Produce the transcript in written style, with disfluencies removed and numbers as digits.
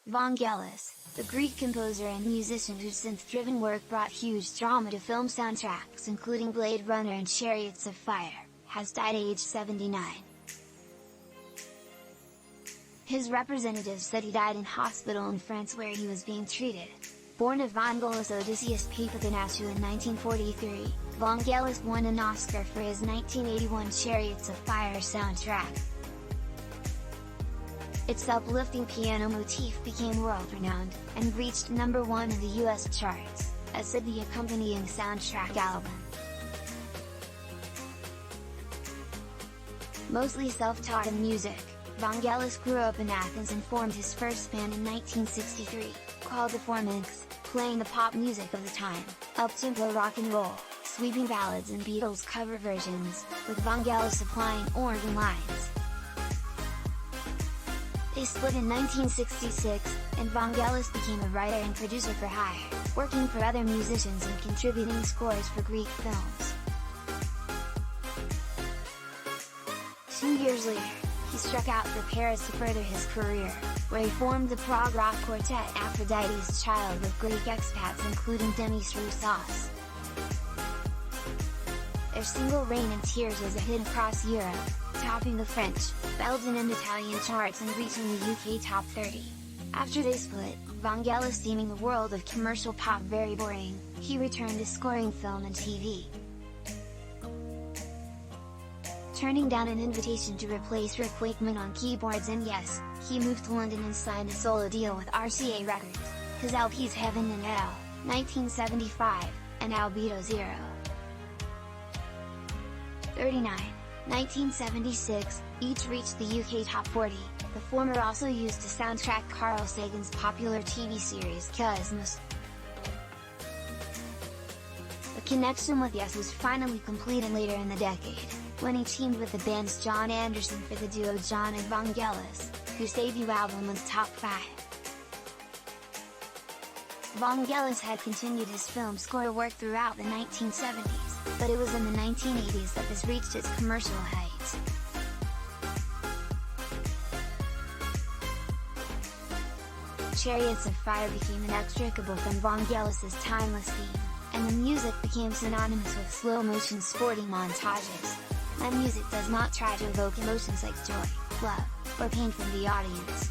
Vangelis, the Greek composer and musician whose synth-driven work brought huge drama to film soundtracks including Blade Runner and Chariots of Fire, has died aged 79. His representatives said he died in hospital in France where he was being treated. Born Evángelos Odysséas Papathanassíou in 1943, Vangelis won an Oscar for his 1981 Chariots of Fire soundtrack. Its uplifting piano motif became world-renowned, and reached number 1 in the US charts, as did the accompanying soundtrack album. Mostly self-taught in music, Vangelis grew up in Athens and formed his first band in 1963, called the Forminx, playing the pop music of the time, uptempo rock and roll, sweeping ballads and Beatles cover versions, with Vangelis supplying organ lines. They split in 1966, and Vangelis became a writer and producer for hire, working for other musicians and contributing scores for Greek films. 2 years later, he struck out for Paris to further his career, where he formed the prog rock quartet Aphrodite's Child with Greek expats including Demis Roussos. Their single Rain and Tears was a hit across Europe, topping the French, Belgian and Italian charts and reaching the UK top 30. After they split, Vangelis deeming the world of commercial pop very boring, he returned to scoring film and TV. Turning down an invitation to replace Rick Wakeman on keyboards, and yes, he moved to London and signed a solo deal with RCA Records, his LPs Heaven and Hell, 1975, and Albedo 39, 1976, each reached the UK top 40, the former also used to soundtrack Carl Sagan's popular TV series Cosmos. The connection with Yes was finally completed later in the decade, when he teamed with the band's Jon Anderson for the duo Jon and Vangelis, whose debut album was top 5. Vangelis had continued his film score work throughout the 1970s, but it was in the 1980s that this reached its commercial heights. Chariots of Fire became inextricable from Vangelis' timeless theme, and the music became synonymous with slow-motion sporting montages. My music does not try to evoke emotions like joy, love, or pain from the audience.